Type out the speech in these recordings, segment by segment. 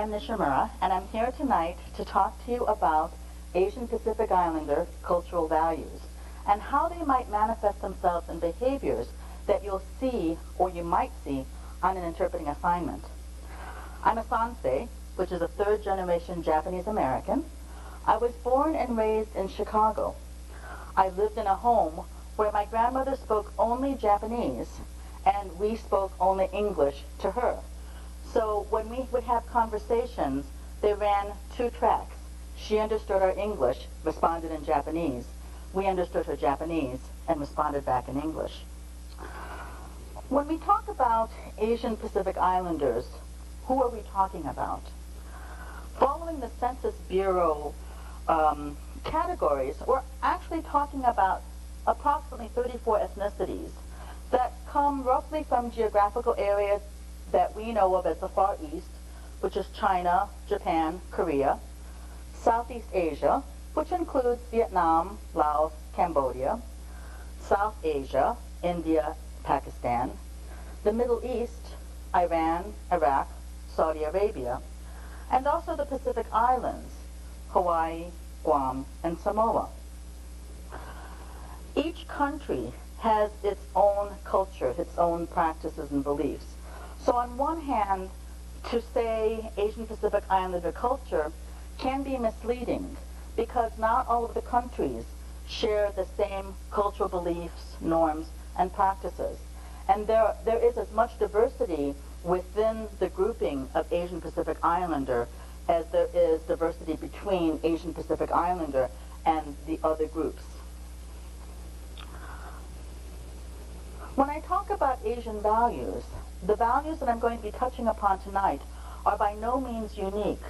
I'm Nishimura, and I'm here tonight to talk to you about Asian Pacific Islander cultural values and how they might manifest themselves in behaviors that you'll see or you might see on an interpreting assignment. I'm a Sansei, which is a third-generation Japanese American. I was born and raised in Chicago. I lived in a home where my grandmother spoke only Japanese and we spoke only English to her. So when we would have conversations, they ran two tracks. She understood our English, responded in Japanese. We understood her Japanese and responded back in English. When we talk about Asian Pacific Islanders, who are we talking about? Following the Census Bureau categories, we're actually talking about approximately 34 ethnicities that come roughly from geographical areas that we know of as the Far East, which is China, Japan, Korea, Southeast Asia, which includes Vietnam, Laos, Cambodia, South Asia, India, Pakistan, the Middle East, Iran, Iraq, Saudi Arabia, and also the Pacific Islands, Hawaii, Guam, and Samoa. Each country has its own culture, its own practices and beliefs. So on one hand, to say Asian Pacific Islander culture can be misleading because not all of the countries share the same cultural beliefs, norms, and practices. And there is as much diversity within the grouping of Asian Pacific Islander as there is diversity between Asian Pacific Islander and the other groups. When I talk about Asian values, the values that I'm going to be touching upon tonight are by no means unique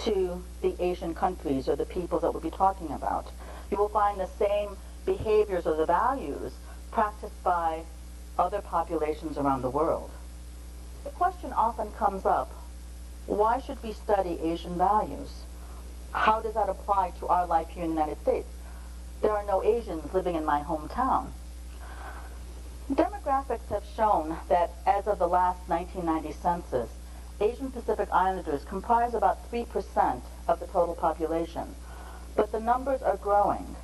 to the Asian countries or the peoples that we'll be talking about. You will find the same behaviors or the values practiced by other populations around the world. The question often comes up, why should we study Asian values? How does that apply to our life here in the United States? There are no Asians living in my hometown. Demographics have shown that as of the last 1990 census, Asian Pacific Islanders comprise about 3% of the total population, but the numbers are growing.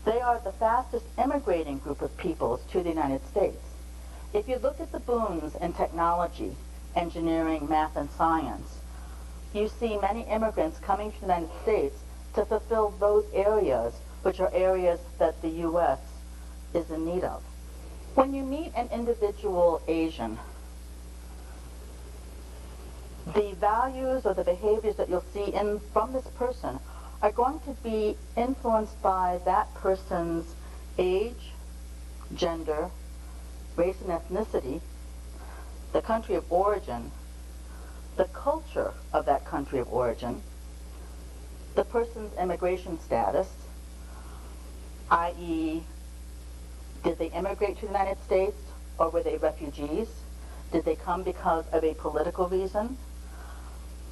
They are the fastest immigrating group of peoples to the United States. If you look at the booms in technology, engineering, math, and science, you see many immigrants coming to the United States to fulfill those areas, which are areas that the U.S. is in need of. When you meet an individual Asian, the values or the behaviors that you'll see from this person are going to be influenced by that person's age, gender, race and ethnicity, the country of origin, the culture of that country of origin, the person's immigration status, i.e., did they immigrate to the United States or were they refugees? Did they come because of a political reason?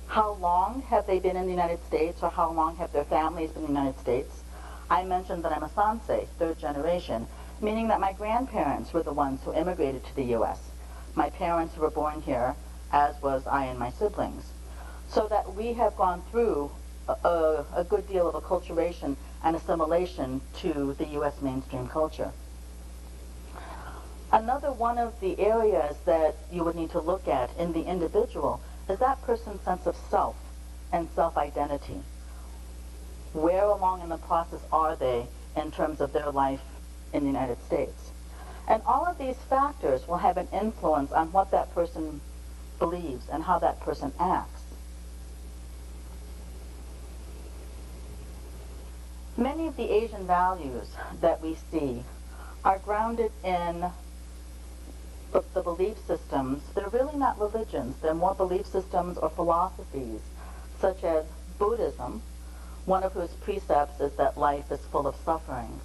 How long have they been in the United States or how long have their families been in the United States? I mentioned that I'm a Sansei, third generation, meaning that my grandparents were the ones who immigrated to the U.S. My parents were born here, as was I and my siblings. So that we have gone through a good deal of acculturation and assimilation to the U.S. mainstream culture. Another one of the areas that you would need to look at in the individual is that person's sense of self and self-identity. Where along in the process are they in terms of their life in the United States? And all of these factors will have an influence on what that person believes and how that person acts. Many of the Asian values that we see are grounded in the belief systems. They're really not religions. They're more belief systems or philosophies, such as Buddhism, one of whose precepts is that life is full of suffering.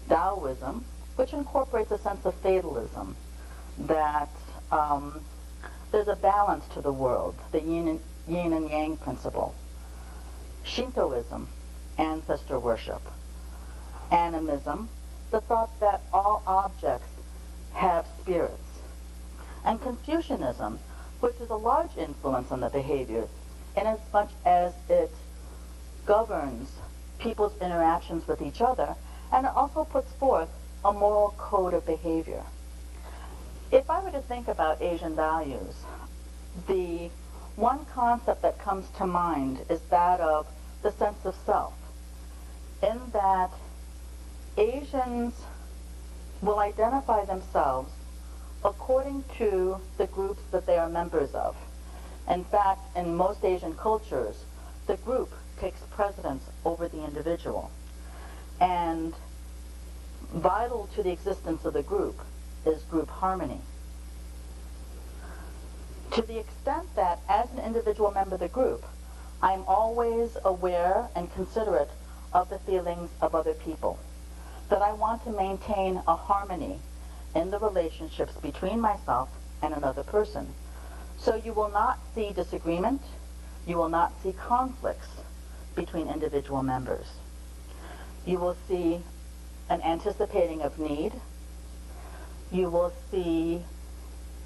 Taoism, which incorporates a sense of fatalism, that there's a balance to the world, the yin and yang principle. Shintoism, ancestor worship. Animism, the thought that all objects have spirits. And Confucianism, which is a large influence on the behavior, in as much as it governs people's interactions with each other, and it also puts forth a moral code of behavior. If I were to think about Asian values, the one concept that comes to mind is that of the sense of self, in that Asians will identify themselves according to the groups that they are members of. In fact, in most Asian cultures, the group takes precedence over the individual. And vital to the existence of the group is group harmony. To the extent that as an individual member of the group, I'm always aware and considerate of the feelings of other people, that I want to maintain a harmony in the relationships between myself and another person. So you will not see disagreement, you will not see conflicts between individual members. You will see an anticipating of need. You will see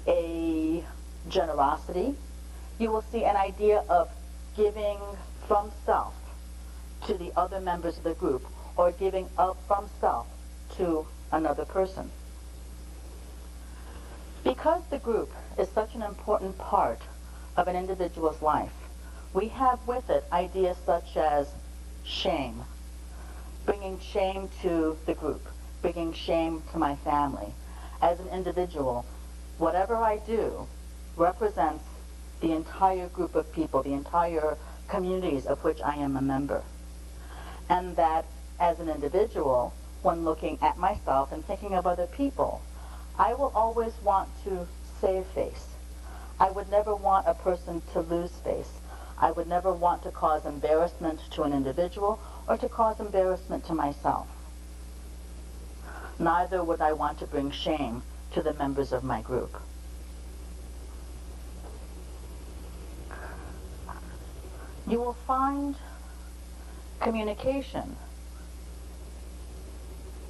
a generosity. You will see an idea of giving from self to the other members of the group, or giving up from self to another person. Because the group is such an important part of an individual's life, we have with it ideas such as shame, bringing shame to the group, bringing shame to my family. As an individual, whatever I do represents the entire group of people, the entire communities of which I am a member. And that as an individual, when looking at myself and thinking of other people, I will always want to save face. I would never want a person to lose face. I would never want to cause embarrassment to an individual or to cause embarrassment to myself. Neither would I want to bring shame to the members of my group. You will find communication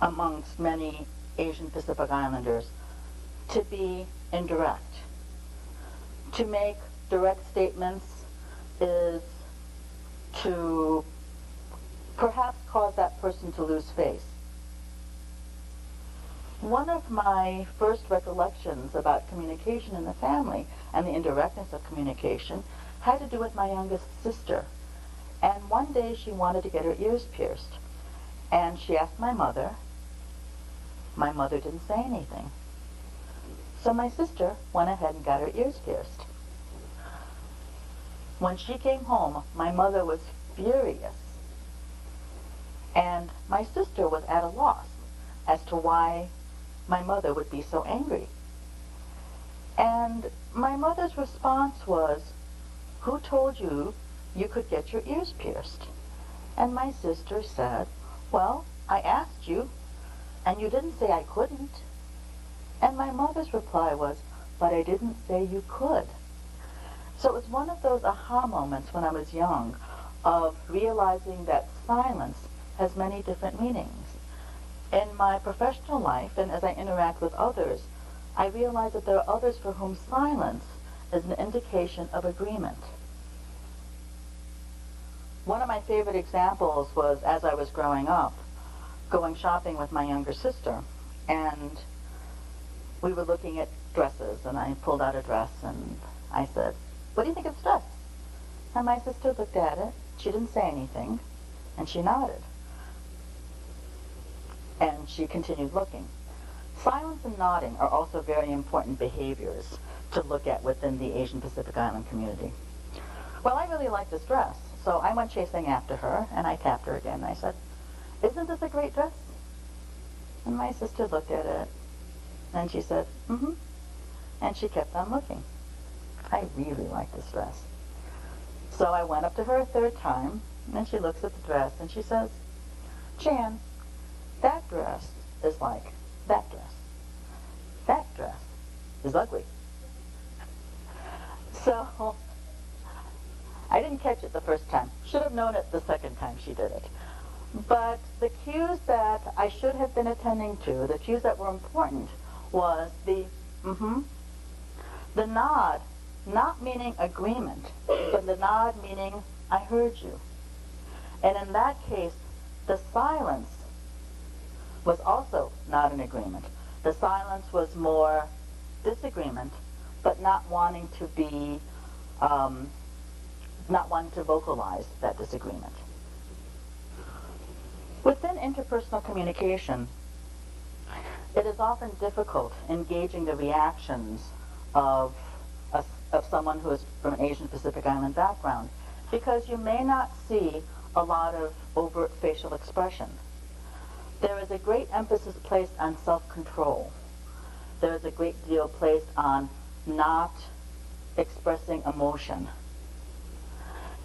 amongst many Asian Pacific Islanders to be indirect. To make direct statements is to perhaps cause that person to lose face. One of my first recollections about communication in the family and the indirectness of communication had to do with my youngest sister. And one day she wanted to get her ears pierced. And she asked my mother. My mother didn't say anything. So my sister went ahead and got her ears pierced. When she came home, my mother was furious. And my sister was at a loss as to why my mother would be so angry. And my mother's response was, "Who told you you could get your ears pierced?" And my sister said, "Well, I asked you, and you didn't say I couldn't." And my mother's reply was, "But I didn't say you could." So it was one of those aha moments when I was young of realizing that silence has many different meanings. In my professional life, and as I interact with others, I realize that there are others for whom silence is an indication of agreement. One of my favorite examples was as I was growing up, going shopping with my younger sister, and we were looking at dresses, and I pulled out a dress, and I said, "What do you think of this dress?" And my sister looked at it, she didn't say anything, and she nodded. And she continued looking. Silence and nodding are also very important behaviors to look at within the Asian Pacific Island community. Well, I really like this dress, so I went chasing after her, and I tapped her again, and I said, "Isn't this a great dress?" And my sister looked at it, and she said, "Mm-hmm." And she kept on looking. I really like this dress. So I went up to her a third time, and she looks at the dress, and she says, "Jan, that dress is like that dress. That dress is ugly." So I didn't catch it the first time. Should have known it the second time she did it. But the cues that I should have been attending to, the cues that were important, was the mm-hmm. The nod not meaning agreement, but the nod meaning I heard you. And in that case, the silence was also not an agreement. The silence was more disagreement, but not wanting to be, not wanting to vocalize that disagreement. Within interpersonal communication, it is often difficult engaging the reactions of someone who is from an Asian Pacific Island background, because you may not see a lot of overt facial expression. There is a great emphasis placed on self-control. There is a great deal placed on not expressing emotion.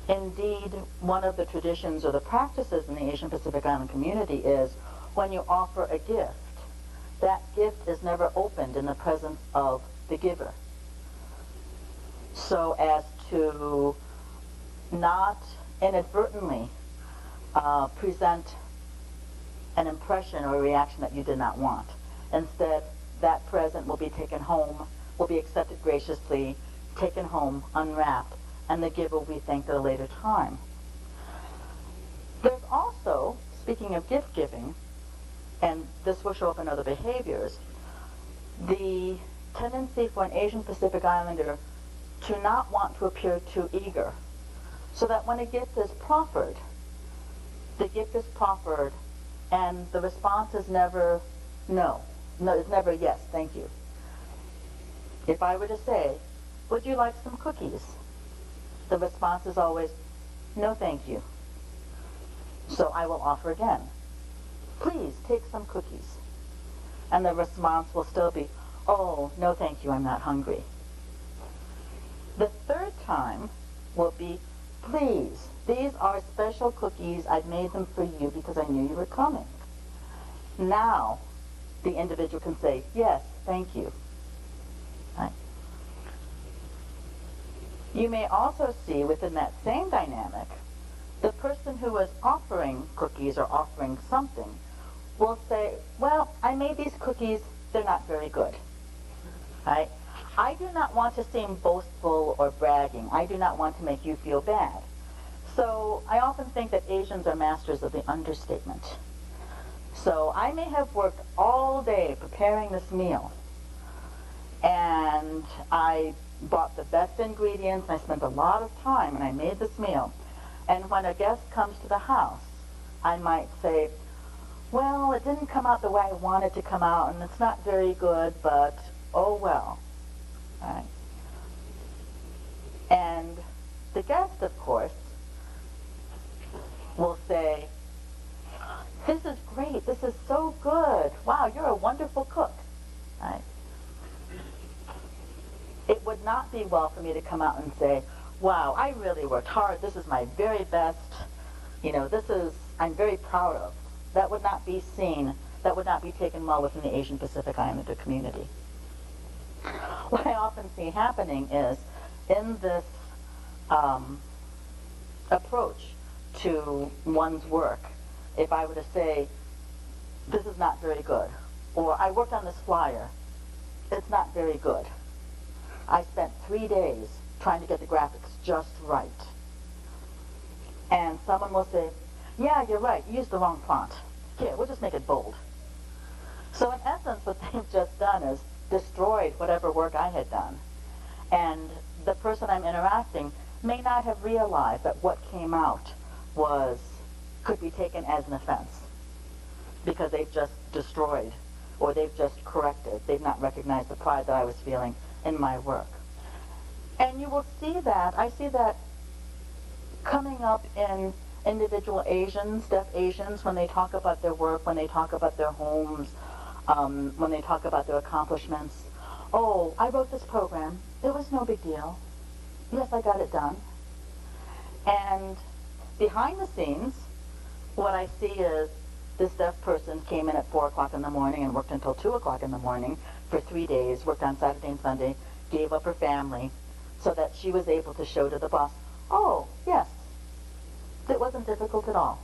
Indeed, one of the traditions or the practices in the Asian Pacific Island community is when you offer a gift, that gift is never opened in the presence of the giver, so as to not inadvertently present an impression or a reaction that you did not want. Instead, that present will be taken home, will be accepted graciously, taken home, unwrapped, and the giver will be thanked at a later time. There's also, speaking of gift giving, and this will show up in other behaviors, the tendency for an Asian Pacific Islander to not want to appear too eager, so that when a gift is proffered, the gift is proffered and the response is never no. No, it's never yes, thank you. If I were to say, would you like some cookies? The response is always, no thank you. So I will offer again, please take some cookies. And the response will still be, oh, no thank you, I'm not hungry. The third time will be, please, these are special cookies. I've made them for you because I knew you were coming. Now, the individual can say, yes, thank you. Right? You may also see within that same dynamic, the person who is offering cookies or offering something will say, well, I made these cookies, they're not very good. Right? I do not want to seem boastful or bragging. I do not want to make you feel bad. So I often think that Asians are masters of the understatement. So I may have worked all day preparing this meal, and I bought the best ingredients, and I spent a lot of time, and I made this meal. And when a guest comes to the house, I might say, well, it didn't come out the way I wanted to come out, and it's not very good, but oh well. Right? And the guest, of course, will say, this is great, this is so good, wow, you're a wonderful cook. Right? It would not be well for me to come out and say, wow, I really worked hard, this is my very best, I'm very proud of. That would not be seen, that would not be taken well within the Asian Pacific Islander community. What I often see happening is, in this approach to one's work, if I were to say, this is not very good, or I worked on this flyer, it's not very good. I spent 3 days trying to get the graphics just right. And someone will say, yeah, you're right, you used the wrong font. Here, we'll just make it bold. So in essence, what they've just done is destroyed whatever work I had done. And the person I'm interacting may not have realized that what came out could be taken as an offense, because they've just destroyed, or they've just corrected. They've not recognized the pride that I was feeling in my work. And you will see that, I see that coming up in individual Asians, deaf Asians, when they talk about their work, when they talk about their homes, when they talk about their accomplishments. Oh, I wrote this program. It was no big deal. Yes, I got it done. And behind the scenes, what I see is this deaf person came in at 4 o'clock in the morning and worked until 2 o'clock in the morning for 3 days, worked on Saturday and Sunday, gave up her family so that she was able to show to the boss, oh, yes, it wasn't difficult at all.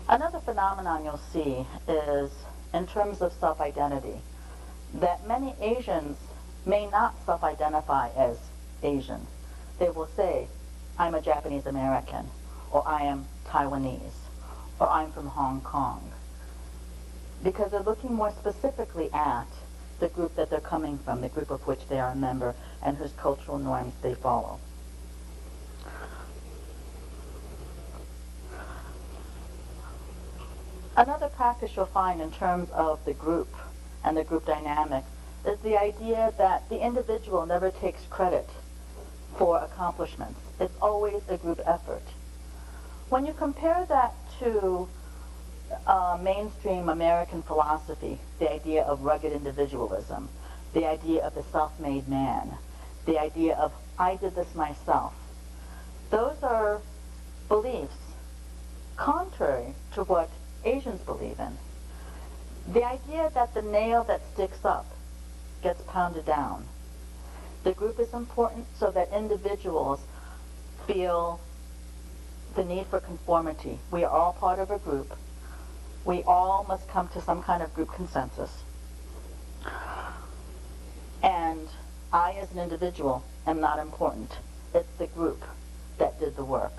Another phenomenon you'll see is in terms of self-identity, that many Asians may not self-identify as Asian. They will say, I'm a Japanese American, or I am Taiwanese, or I'm from Hong Kong, because they're looking more specifically at the group that they're coming from, the group of which they are a member, and whose cultural norms they follow. Another practice you'll find in terms of the group and the group dynamic is the idea that the individual never takes credit for accomplishments. It's always a group effort. When you compare that to mainstream American philosophy, the idea of rugged individualism, the idea of the self-made man, the idea of I did this myself, those are beliefs contrary to what Asians believe in. The idea that the nail that sticks up gets pounded down. The group is important so that individuals feel the need for conformity. We are all part of a group. We all must come to some kind of group consensus. And I, as an individual, am not important. It's the group that did the work.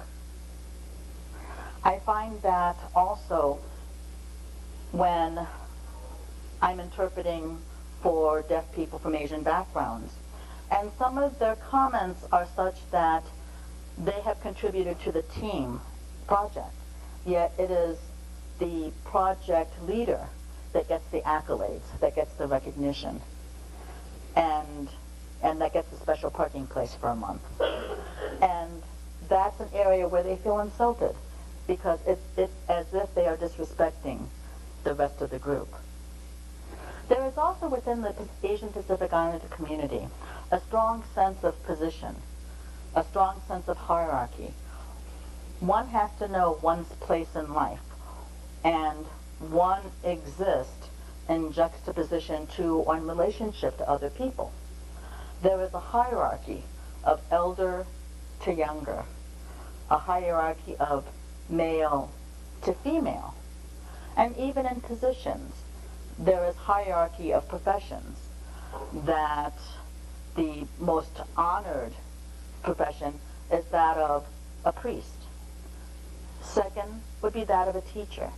I find that also when I'm interpreting for deaf people from Asian backgrounds, and some of their comments are such that they have contributed to the team project, yet it is the project leader that gets the accolades, that gets the recognition, and that gets a special parking place for a month. And that's an area where they feel insulted, because it's as if they are disrespecting the rest of the group. There is also within the Asian Pacific Islander community a strong sense of position, a strong sense of hierarchy. One has to know one's place in life, and one exists in juxtaposition to or in relationship to other people. There is a hierarchy of elder to younger, a hierarchy of male to female, and even in positions, there is hierarchy of professions, that the most honored profession is that of a priest. Second would be that of a teacher.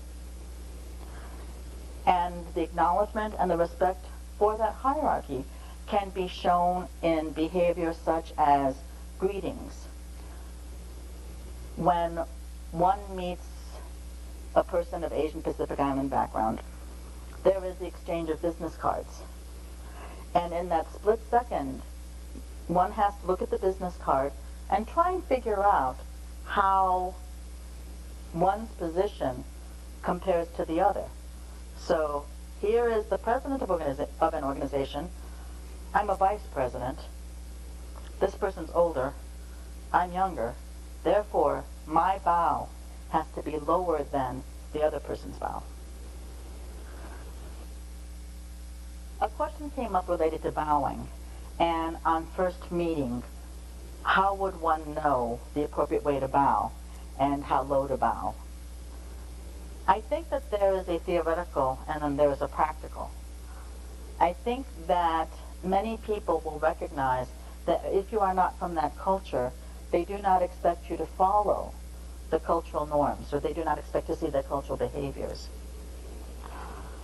And the acknowledgement and the respect for that hierarchy can be shown in behavior such as greetings. When one meets a person of Asian Pacific Island background, there is the exchange of business cards. And in that split second, one has to look at the business card and try and figure out how one's position compares to the other. So here is the president of an organization. I'm a vice president. This person's older. I'm younger. Therefore, my bow has to be lower than the other person's bow. A question came up related to bowing, and on first meeting, how would one know the appropriate way to bow and how low to bow? I think that there is a theoretical and then there is a practical. I think that many people will recognize that if you are not from that culture, they do not expect you to follow the cultural norms, or they do not expect to see the cultural behaviors.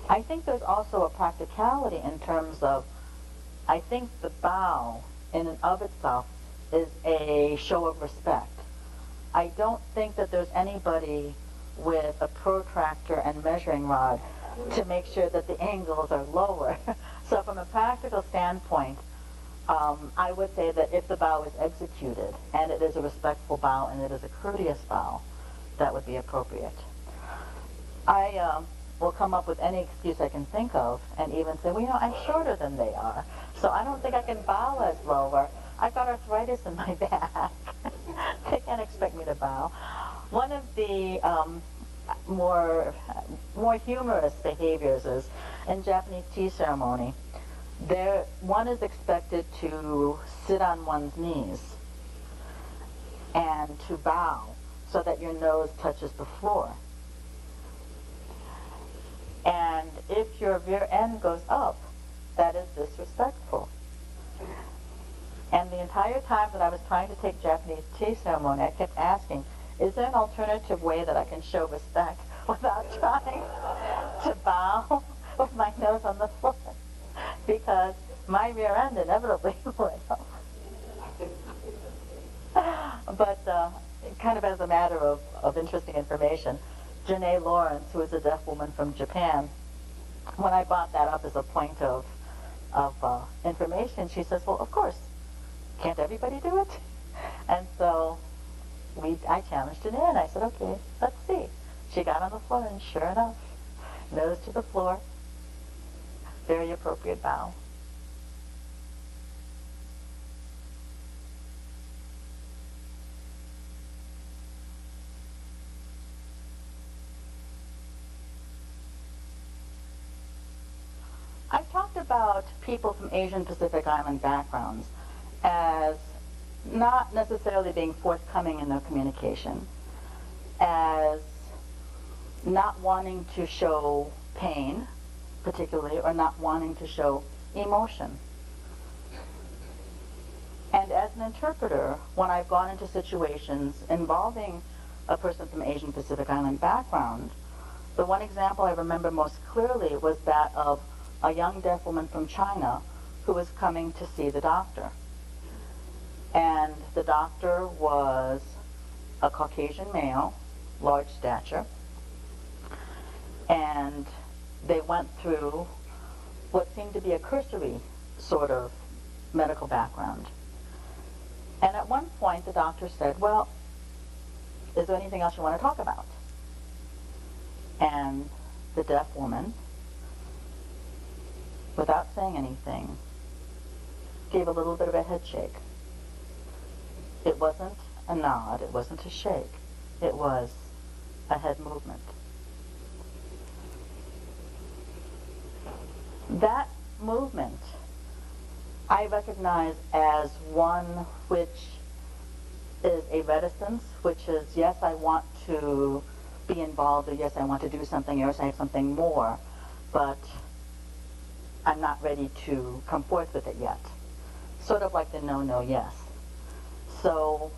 I think there's also a practicality in terms of, I think the bow in and of itself is a show of respect. I don't think that there's anybody with a protractor and measuring rod to make sure that the angles are lower. So from a practical standpoint, I would say that if the bow is executed, and it is a respectful bow, and it is a courteous bow, that would be appropriate. I will come up with any excuse I can think of, and even say, well, you know, I'm shorter than they are, so I don't think I can bow as lower. I've got arthritis in my back. They can't expect me to bow. One of the more humorous behaviors is in Japanese tea ceremony. One is expected to sit on one's knees and to bow so that your nose touches the floor. And And if your rear end goes up, that is disrespectful. And the entire time that I was trying to take Japanese tea ceremony, I kept asking, is there an alternative way that I can show respect without trying to bow with my nose on the floor? Because my rear end inevitably went up. But kind of as a matter of interesting information, Janae Lawrence, who is a deaf woman from Japan, when I brought that up as a point of information, she says, well, of course, can't everybody do it? And so I challenged Janae, and I said, okay, let's see. She got on the floor, and sure enough, nose to the floor, very appropriate bow. I've talked about people from Asian Pacific Island backgrounds as not necessarily being forthcoming in their communication, as not wanting to show pain, particularly, or not wanting to show emotion. And as an interpreter, when I've gone into situations involving a person from Asian Pacific Island background, the one example I remember most clearly was that of a young deaf woman from China who was coming to see the doctor. And the doctor was a Caucasian male, large stature, and they went through what seemed to be a cursory sort of medical background. And at one point the doctor said, well, is there anything else you want to talk about? And the deaf woman, without saying anything, gave a little bit of a head shake. It wasn't a nod, it wasn't a shake, it was a head movement. That movement I recognize as one which is a reticence, which is, yes, I want to be involved, or yes, I want to do something, or yes, I have something more, but I'm not ready to come forth with it yet. Sort of like the no, no, yes. So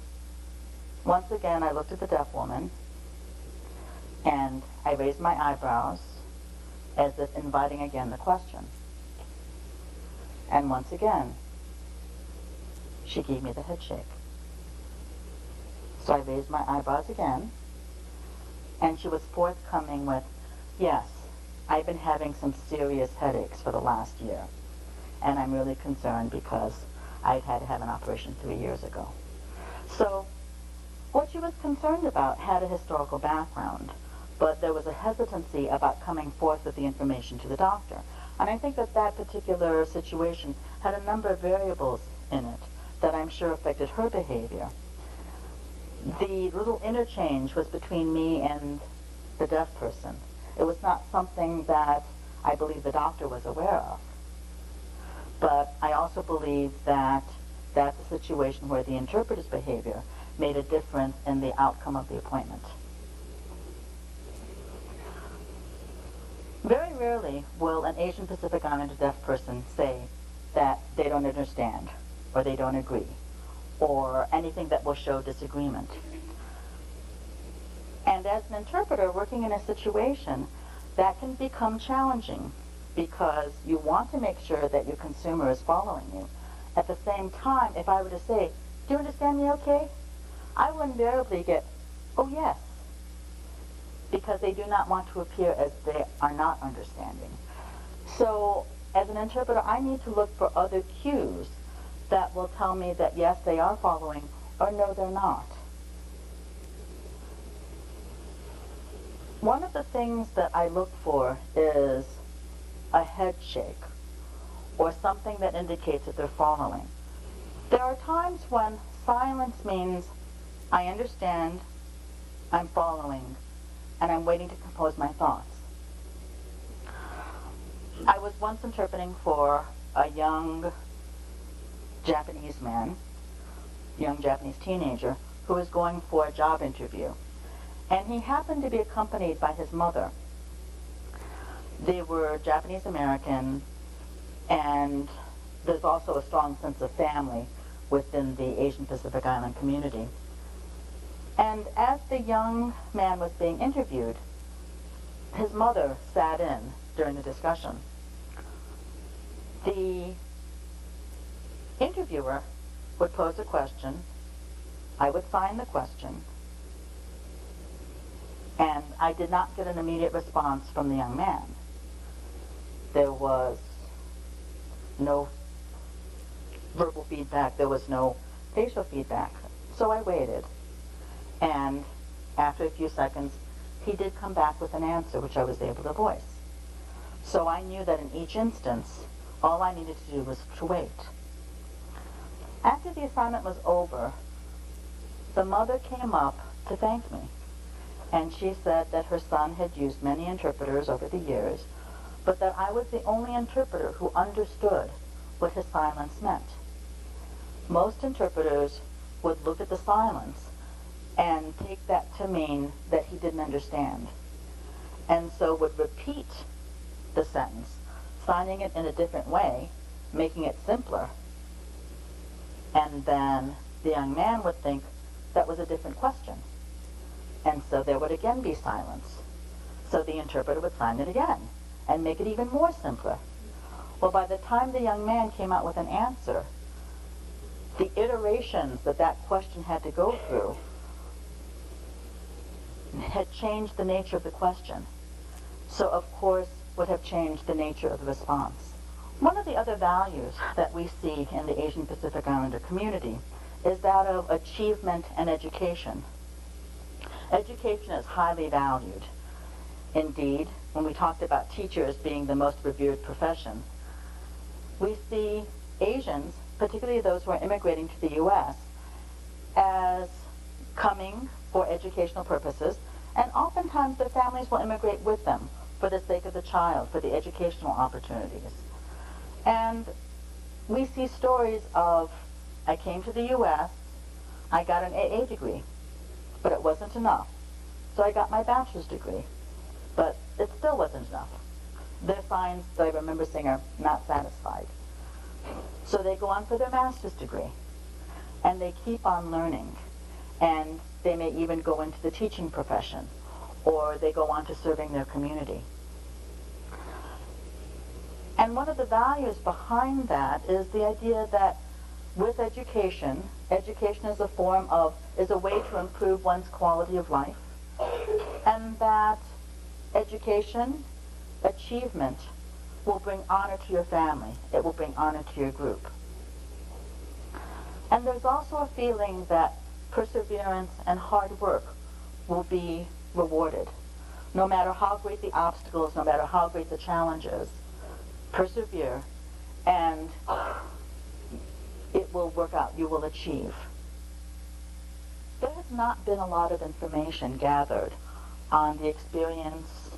once again, I looked at the deaf woman, and I raised my eyebrows as if inviting again the question. And once again, she gave me the head shake. So I raised my eyebrows again, and she was forthcoming with, yes, I've been having some serious headaches for the last year, and I'm really concerned because I've had to have an operation 3 years ago. So what she was concerned about had a historical background, but there was a hesitancy about coming forth with the information to the doctor. And I think that that particular situation had a number of variables in it that I'm sure affected her behavior. The little interchange was between me and the deaf person. It was not something that I believe the doctor was aware of. But I also believe that that's a situation where the interpreter's behavior made a difference in the outcome of the appointment. Very rarely will an Asian Pacific Islander deaf person say that they don't understand, or they don't agree, or anything that will show disagreement. And as an interpreter working in a situation, that can become challenging because you want to make sure that your consumer is following you. At the same time, if I were to say, do you understand me okay? I will invariably get, oh yes, because they do not want to appear as they are not understanding. So as an interpreter, I need to look for other cues that will tell me that yes, they are following, or no, they're not. One of the things that I look for is a head shake, or something that indicates that they're following. There are times when silence means I understand, I'm following, and I'm waiting to compose my thoughts. I was once interpreting for a young Japanese man, young Japanese teenager, who was going for a job interview. And he happened to be accompanied by his mother. They were Japanese American, and there's also a strong sense of family within the Asian Pacific Island community. And as the young man was being interviewed, his mother sat in during the discussion. The interviewer would pose a question, I would sign the question, and I did not get an immediate response from the young man. There was no verbal feedback, there was no facial feedback. So I waited, and after a few seconds, he did come back with an answer which I was able to voice. So I knew that in each instance, all I needed to do was to wait. After the assignment was over, the mother came up to thank me, and she said that her son had used many interpreters over the years, but that I was the only interpreter who understood what his silence meant. Most interpreters would look at the silence and take that to mean that he didn't understand, and so would repeat the sentence, signing it in a different way, making it simpler, and then the young man would think that was a different question, and so there would again be silence. So the interpreter would sign it again and make it even more simpler. Well, by the time the young man came out with an answer, the iterations that that question had to go through had changed the nature of the question. So, of course, would have changed the nature of the response. One of the other values that we see in the Asian Pacific Islander community is that of achievement and education. Education is highly valued. Indeed, when we talked about teachers being the most revered profession, we see Asians, particularly those who are immigrating to the U.S., as coming for educational purposes, and oftentimes their families will immigrate with them for the sake of the child, for the educational opportunities. And we see stories of, I came to the U.S., I got an AA degree, but it wasn't enough. So I got my bachelor's degree, but it still wasn't enough. Their signs, that I remember seeing, are not satisfied. So they go on for their master's degree, and they keep on learning, and they may even go into the teaching profession, or they go on to serving their community. And one of the values behind that is the idea that with education, education is a way to improve one's quality of life, and that education, achievement, will bring honor to your family. It will bring honor to your group. And there's also a feeling that perseverance and hard work will be rewarded. No matter how great the obstacles, no matter how great the challenges, persevere, and it will work out. You will achieve. There has not been a lot of information gathered on the experience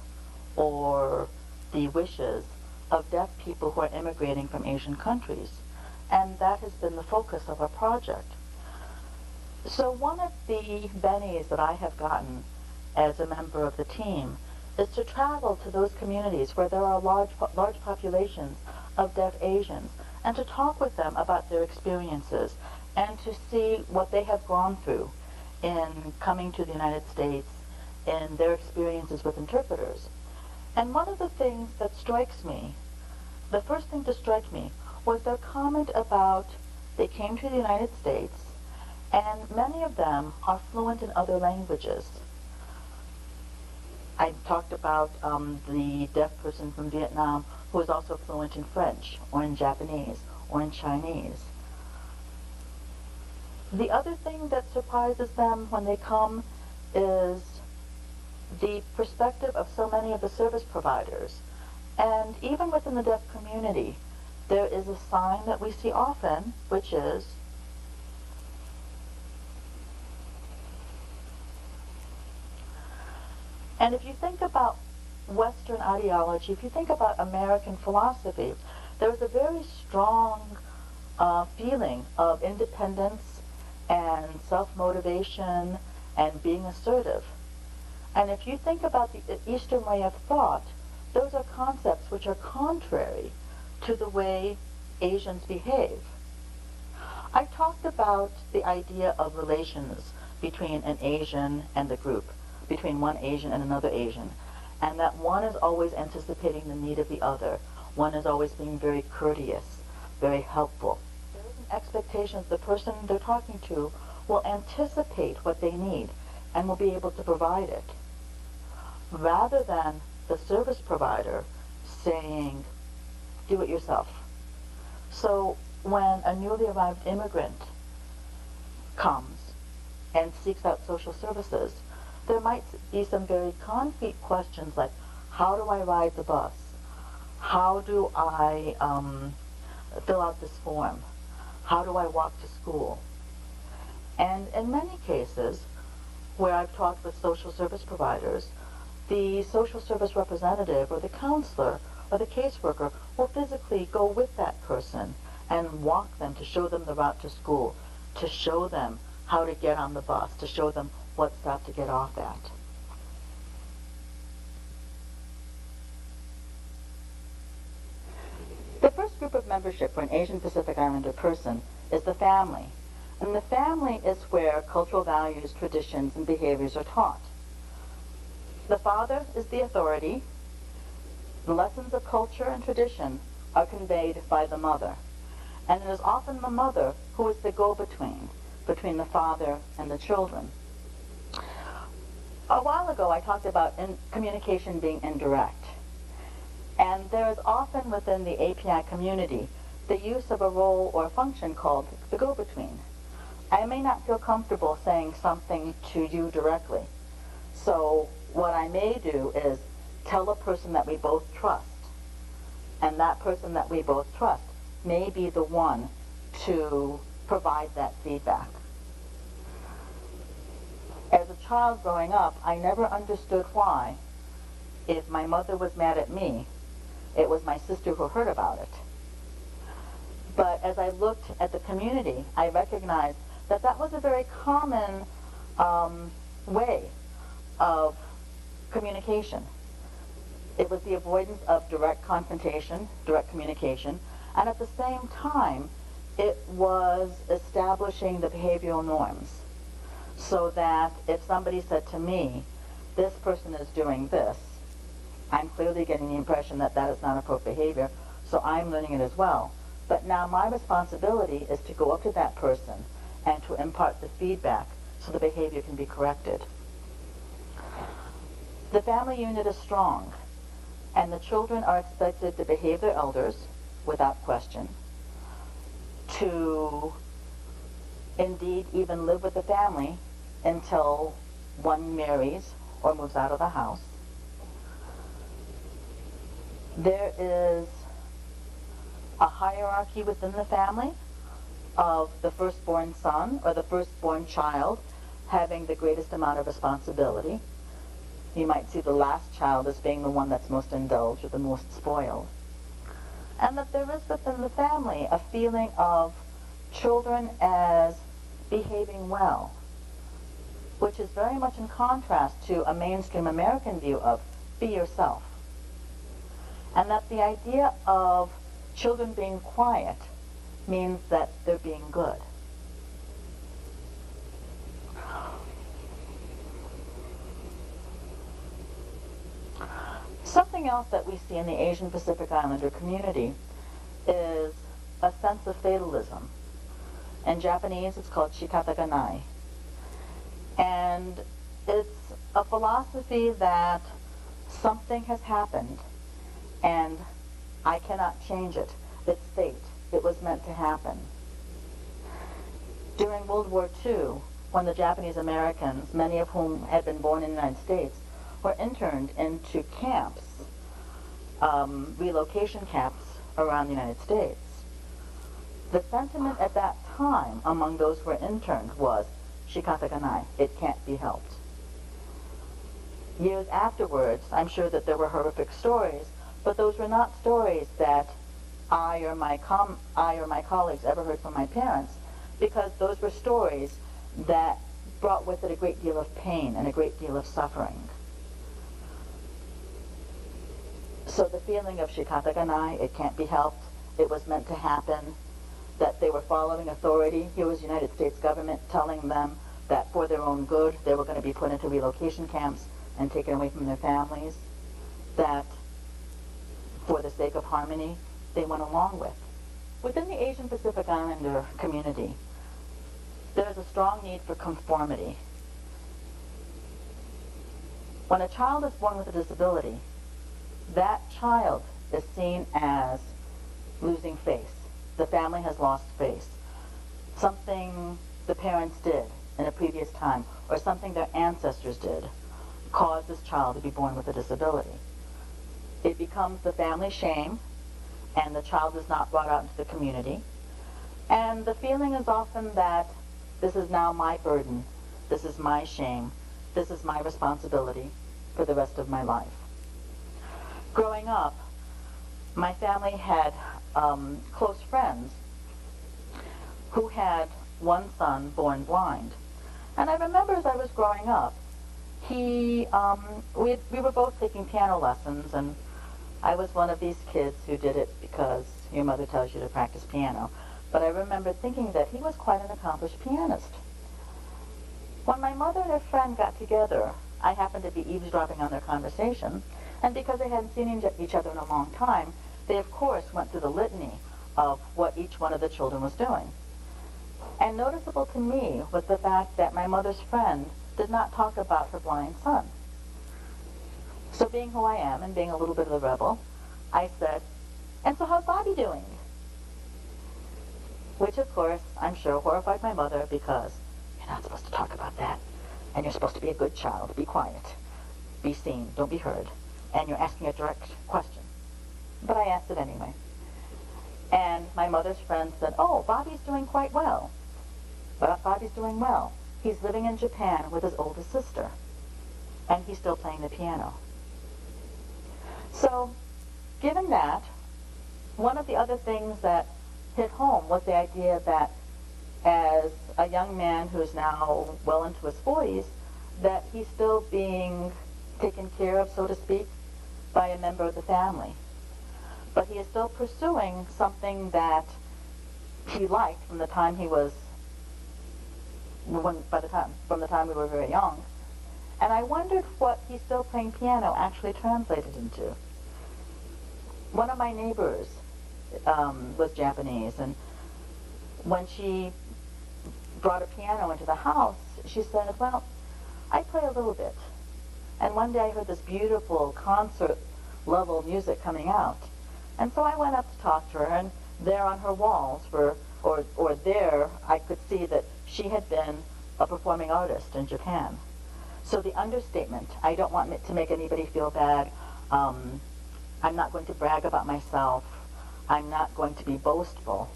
or the wishes of deaf people who are immigrating from Asian countries, and that has been the focus of our project. So one of the bennies that I have gotten as a member of the team is to travel to those communities where there are large populations of deaf Asians, and to talk with them about their experiences and to see what they have gone through in coming to the United States and their experiences with interpreters. And one of the things that strikes me, the first thing to strike me, was their comment about they came to the United States and many of them are fluent in other languages. I talked about the deaf person from Vietnam who is also fluent in French or in Japanese or in Chinese. The other thing that surprises them when they come is the perspective of so many of the service providers. And even within the deaf community, there is a sign that we see often, which is and if you think about Western ideology, if you think about American philosophy, there is a very strong feeling of independence and self-motivation and being assertive. And if you think about the Eastern way of thought, those are concepts which are contrary to the way Asians behave. I talked about the idea of relations between an Asian and the group, between one Asian and another Asian, and that one is always anticipating the need of the other. One is always being very courteous, very helpful. There is an expectation that the person they're talking to will anticipate what they need and will be able to provide it, rather than the service provider saying, do it yourself. So when a newly arrived immigrant comes and seeks out social services, there might be some very concrete questions like, how do I ride the bus? How do I fill out this form? How do I walk to school? And in many cases, where I've talked with social service providers, the social service representative or the counselor or the caseworker will physically go with that person and walk them to show them the route to school, to show them how to get on the bus, to show them what stop to get off at. The first group of membership for an Asian Pacific Islander person is the family. And the family is where cultural values, traditions, and behaviors are taught. The father is the authority. The lessons of culture and tradition are conveyed by the mother. And it is often the mother who is the go-between, between the father and the children. A while ago, I talked about communication being indirect. And there is often within the API community the use of a role or function called the go-between. I may not feel comfortable saying something to you directly. So what I may do is tell a person that we both trust. And that person that we both trust may be the one to provide that feedback. As a child growing up, I never understood why, if my mother was mad at me, it was my sister who heard about it. But as I looked at the community, I recognized that that was a very common way of communication. It was the avoidance of direct confrontation, direct communication, and at the same time, it was establishing the behavioral norms, so that if somebody said to me, this person is doing this, I'm clearly getting the impression that that is not appropriate behavior, so I'm learning it as well. But now my responsibility is to go up to that person and to impart the feedback so the behavior can be corrected. The family unit is strong, and the children are expected to behave their elders without question, to indeed even live with the family until one marries or moves out of the house. There is a hierarchy within the family of the firstborn son or the firstborn child having the greatest amount of responsibility. You might see the last child as being the one that's most indulged or the most spoiled. And that there is within the family a feeling of children as behaving well, which is very much in contrast to a mainstream American view of be yourself. And that the idea of children being quiet means that they're being good. Something else that we see in the Asian Pacific Islander community is a sense of fatalism. In Japanese, it's called shikataganai. And it's a philosophy that something has happened and I cannot change it. It's fate. It was meant to happen. During World War II, when the Japanese Americans, many of whom had been born in the United States, were interned into camps, relocation camps around the United States, the sentiment at that time among those who were interned was shikataganai, it can't be helped. Years afterwards, I'm sure that there were horrific stories, but those were not stories that I or my colleagues ever heard from my parents, because those were stories that brought with it a great deal of pain and a great deal of suffering. So the feeling of shikataganai, it can't be helped, it was meant to happen, that they were following authority. Here was the United States government telling them that for their own good, they were going to be put into relocation camps and taken away from their families, that for the sake of harmony, they went along with. Within the Asian Pacific Islander community, there is a strong need for conformity. When a child is born with a disability, that child is seen as losing face. The family has lost face. Something the parents did in a previous time, or something their ancestors did, caused this child to be born with a disability. It becomes the family shame, and the child is not brought out into the community. And the feeling is often that this is now my burden, this is my shame, this is my responsibility for the rest of my life. Growing up, my family had close friends who had one son born blind. And I remember as I was growing up, we were both taking piano lessons, and I was one of these kids who did it because your mother tells you to practice piano. But I remember thinking that he was quite an accomplished pianist. When my mother and her friend got together, I happened to be eavesdropping on their conversation, and because they hadn't seen each other in a long time, they of course went through the litany of what each one of the children was doing. And noticeable to me was the fact that my mother's friend did not talk about her blind son. So being who I am and being a little bit of a rebel, I said, "And so how's Bobby doing?" Which of course, I'm sure horrified my mother, because you're not supposed to talk about that. And you're supposed to be a good child, be quiet, be seen, don't be heard. And you're asking a direct question. But I asked it anyway. And my mother's friend said, "Oh, Bobby's doing quite well." But Bobby's doing well. He's living in Japan with his oldest sister. And he's still playing the piano. So, given that, one of the other things that hit home was the idea that as a young man who's now well into his 40s, that he's still being taken care of, so to speak, by a member of the family. But he is still pursuing something that he liked from the time he was, from the time we were very young. And I wondered what he's still playing piano actually translated into. One of my neighbors was Japanese, and when she brought a piano into the house, she said, "Well, I play a little bit." And one day I heard this beautiful concert-level music coming out. And so I went up to talk to her, and there on her walls were, or there, I could see that she had been a performing artist in Japan. So the understatement, I don't want to make anybody feel bad. I'm not going to brag about myself. I'm not going to be boastful.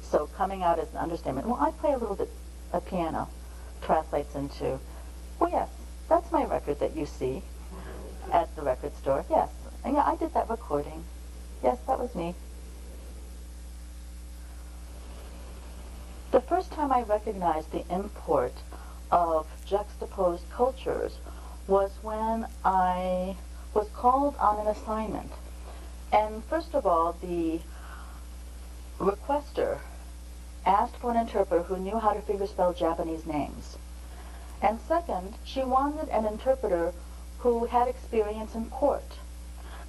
So coming out as an understatement, "Well, I play a little bit of piano," translates into, "Well, yes, that's my record that you see at the record store. Yes, and yeah, I did that recording. Yes, that was me." The first time I recognized the import of juxtaposed cultures was when I was called on an assignment. And first of all, the requester asked for an interpreter who knew how to fingerspell Japanese names. And second, she wanted an interpreter who had experience in court.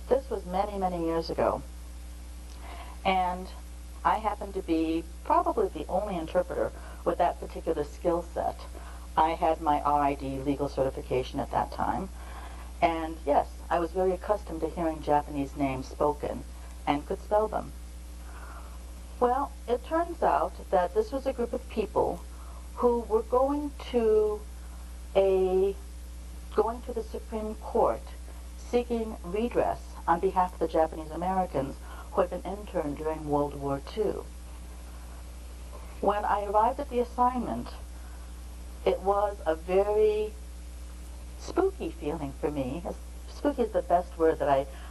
This was many, many years ago. And I happened to be probably the only interpreter with that particular skill set. I had my RID legal certification at that time. And yes, I was very accustomed to hearing Japanese names spoken and could spell them. Well, it turns out that this was a group of people who were going to the Supreme Court seeking redress on behalf of the Japanese Americans who had been interned during World War II. When I arrived at the assignment, it was a very spooky feeling for me. Spooky is the best word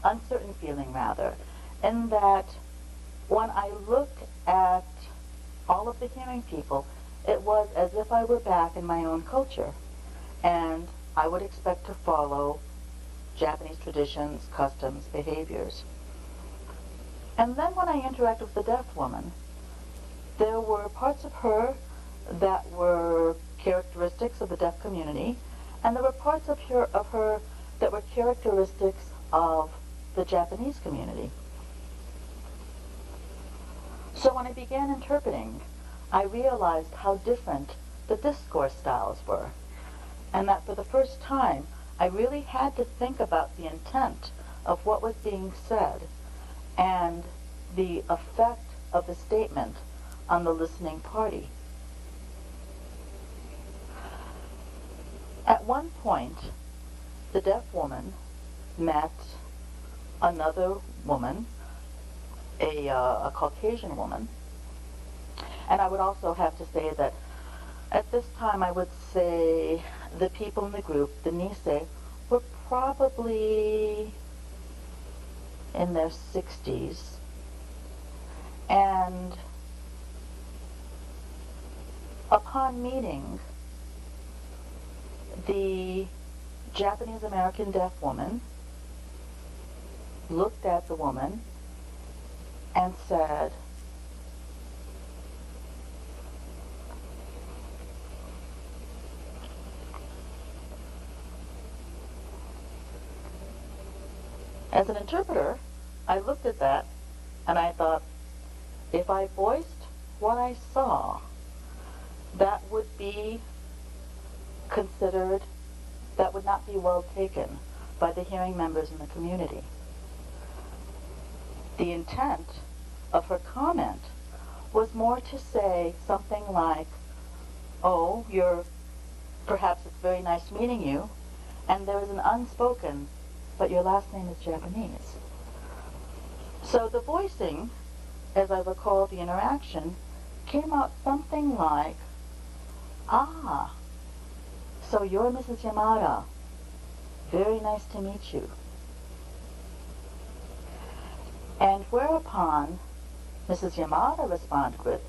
uncertain feeling rather, in that when I looked at all of the hearing people, it was as if I were back in my own culture, and I would expect to follow Japanese traditions, customs, behaviors. And then when I interacted with the deaf woman, there were parts of her that were characteristics of the deaf community, and there were parts of her that were characteristics of the Japanese community. So when I began interpreting, I realized how different the discourse styles were, and that for the first time, I really had to think about the intent of what was being said and the effect of the statement on the listening party. At one point, the deaf woman met another woman, a Caucasian woman, and I would also have to say that at this time I would say the people in the group, the Nisei, were probably in their 60s, and upon meeting, the Japanese American deaf woman looked at the woman and said, as an interpreter, I looked at that and I thought, if I voiced what I saw, that would be considered, that would not be well taken by the hearing members in the community. The intent of her comment was more to say something like, oh, perhaps it's very nice meeting you, and there is an unspoken, but your last name is Japanese. So the voicing, as I recall the interaction, came out something like, ah, so you're Mrs. Yamada. Very nice to meet you. And whereupon Mrs. Yamada responded with,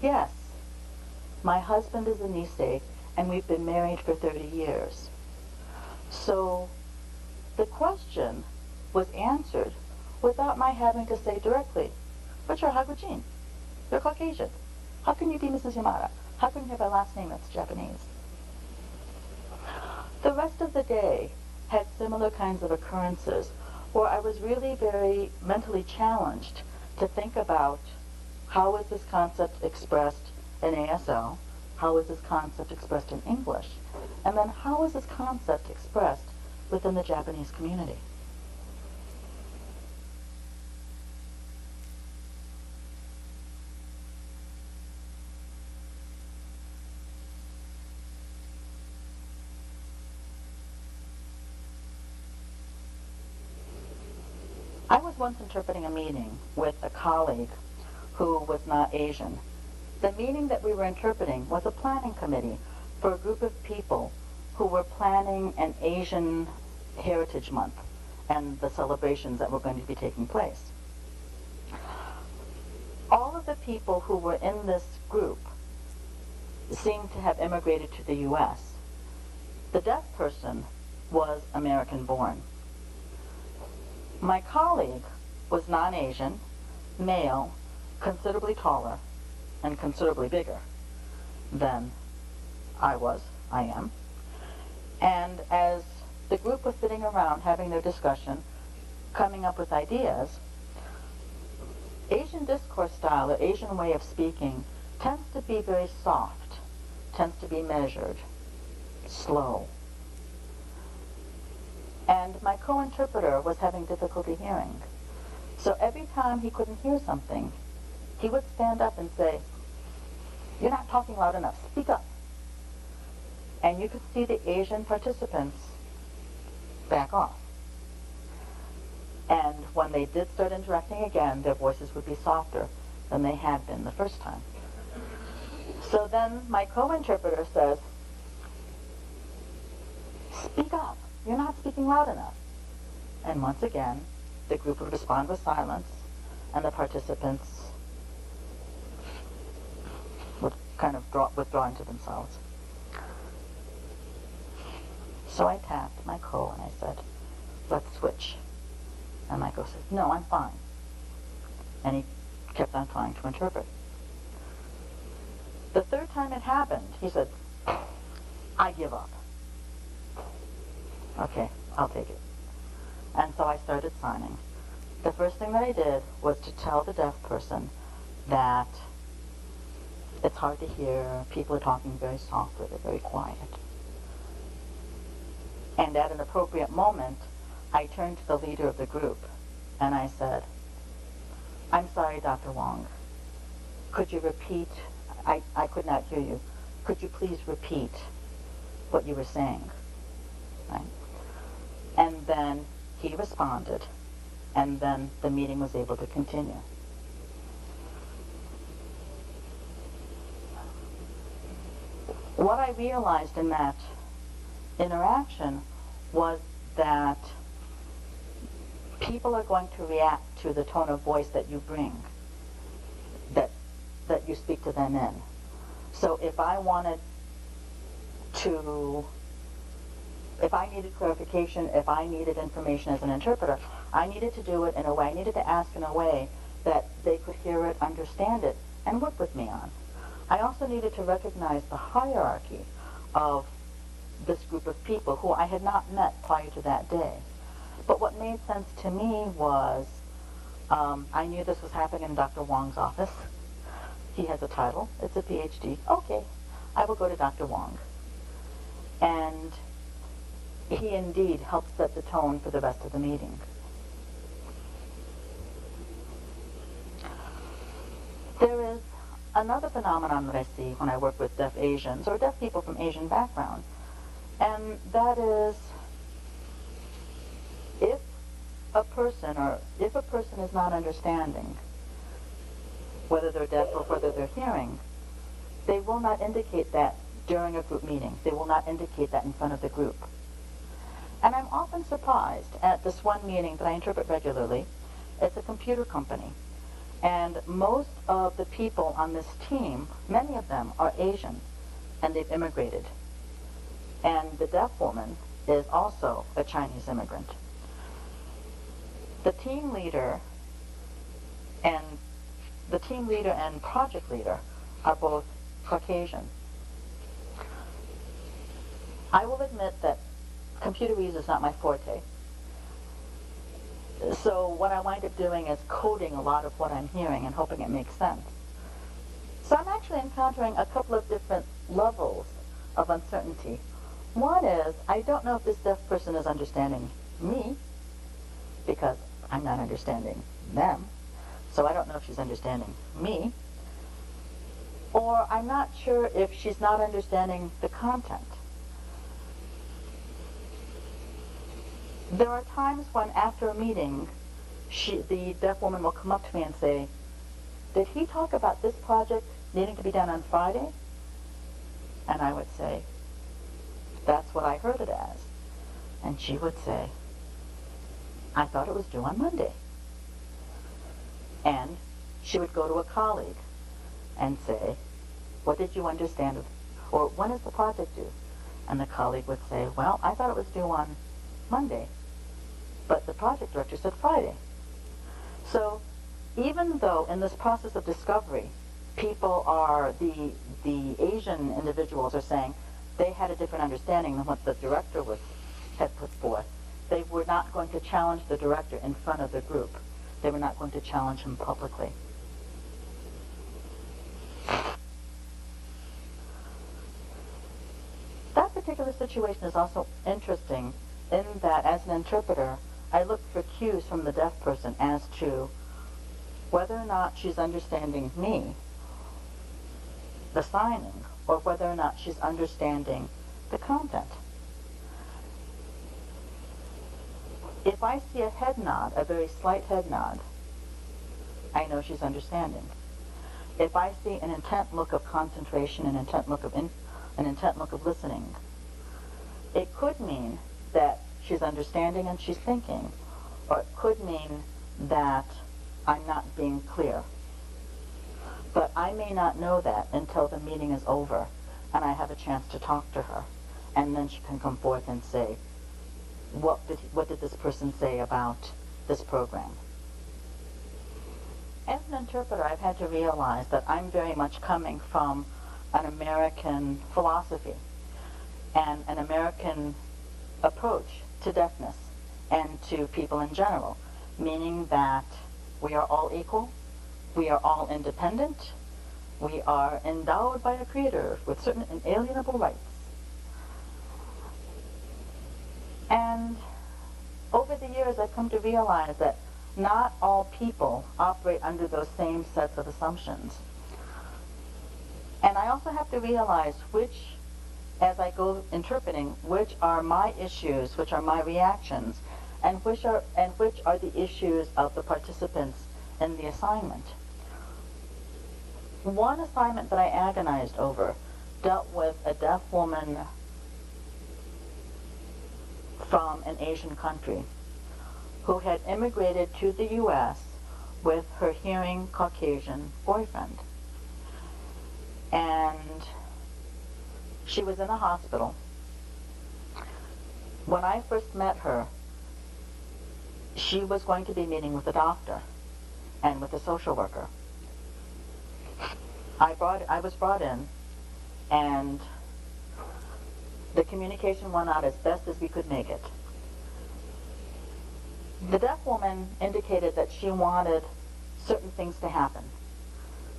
yes, my husband is a Nisei, and we've been married for 30 years. So the question was answered without my having to say directly, but you're Hagujin. You're Caucasian. How can you be Mrs. Yamada? How can you have a last name that's Japanese? The rest of the day had similar kinds of occurrences where I was really very mentally challenged to think about how is this concept expressed in ASL, how is this concept expressed in English, and then how is this concept expressed within the Japanese community. I was once interpreting a meeting with a colleague who was not Asian. The meeting that we were interpreting was a planning committee for a group of people who were planning an Asian Heritage Month and the celebrations that were going to be taking place. All of the people who were in this group seemed to have immigrated to the U.S. The deaf person was American-born. My colleague was non-Asian, male, considerably taller, and considerably bigger than I am. And as the group was sitting around having their discussion, coming up with ideas, Asian discourse style, or Asian way of speaking, tends to be very soft, tends to be measured, slow. And my co-interpreter was having difficulty hearing. So every time he couldn't hear something, he would stand up and say, "You're not talking loud enough, speak up." And you could see the Asian participants back off. And when they did start interacting again, their voices would be softer than they had been the first time. So then my co-interpreter says, "Speak up. You're not speaking loud enough." And once again, the group would respond with silence, and the participants would kind of withdraw into themselves. So I tapped my co and I said, switch. And Michael says, no, I'm fine. And he kept on trying to interpret. The third time it happened, he said, I give up. Okay, I'll take it. And so I started signing. The first thing that I did was to tell the deaf person that it's hard to hear, people are talking very softly, they're very quiet. And at an appropriate moment, I turned to the leader of the group and I said, I'm sorry, Dr. Wong. Could you repeat? I could not hear you. Could you please repeat what you were saying? Right? And then he responded, and then the meeting was able to continue. What I realized in that interaction was that people are going to react to the tone of voice that you bring, that you speak to them in. So if I needed clarification, if I needed information as an interpreter, I needed to do it in a way, I needed to ask in a way that they could hear it, understand it, and work with me on. I also needed to recognize the hierarchy of this group of people who I had not met prior to that day. But what made sense to me was, I knew this was happening in Dr. Wong's office. He has a title, it's a PhD. Okay, I will go to Dr. Wong. And he indeed helped set the tone for the rest of the meeting. There is another phenomenon that I see when I work with deaf Asians, or deaf people from Asian background, and that is if a person is not understanding, whether they're deaf or whether they're hearing, they will not indicate that during a group meeting. They will not indicate that in front of the group. And I'm often surprised at this one meeting that I interpret regularly. It's a computer company. And most of the people on this team, many of them are Asian, and they've immigrated. And the deaf woman is also a Chinese immigrant. The team leader and project leader are both Caucasian. I will admit that computerese is not my forte. So what I wind up doing is coding a lot of what I'm hearing and hoping it makes sense. So I'm actually encountering a couple of different levels of uncertainty. One is, I don't know if this deaf person is understanding me, because I'm not understanding them. So I don't know if she's understanding me. Or I'm not sure if she's not understanding the content. There are times when after a meeting, the deaf woman will come up to me and say, did he talk about this project needing to be done on Friday? And I would say, that's what I heard it as. And she would say, I thought it was due on Monday. And she would go to a colleague and say, what did you understand or when is the project due? And the colleague would say, well, I thought it was due on Monday, but the project director said Friday. So even though in this process of discovery, the Asian individuals are saying they had a different understanding than what the director had put forth, they were not going to challenge the director in front of the group. They were not going to challenge him publicly. That particular situation is also interesting in that, as an interpreter, I look for cues from the deaf person as to whether or not she's understanding me, the signing, or whether or not she's understanding the content. If I see a head nod, a very slight head nod, I know she's understanding. If I see an intent look of concentration, an intent look of listening, it could mean that she's understanding and she's thinking, or it could mean that I'm not being clear. But I may not know that until the meeting is over and I have a chance to talk to her, and then she can come forth and say, what did this person say about this program? As an interpreter, I've had to realize that I'm very much coming from an American philosophy and an American approach to deafness and to people in general, meaning that we are all equal, we are all independent, we are endowed by a creator with certain inalienable rights. And over the years, I've come to realize that not all people operate under those same sets of assumptions. And I also have to realize which, as I go interpreting, which are my issues, which are my reactions, and which are the issues of the participants in the assignment. One assignment that I agonized over dealt with a deaf woman from an Asian country who had immigrated to the U.S. with her hearing Caucasian boyfriend. And she was in a hospital. When I first met her, she was going to be meeting with a doctor and with a social worker. I was brought in, and the communication went out as best as we could make it. The deaf woman indicated that she wanted certain things to happen.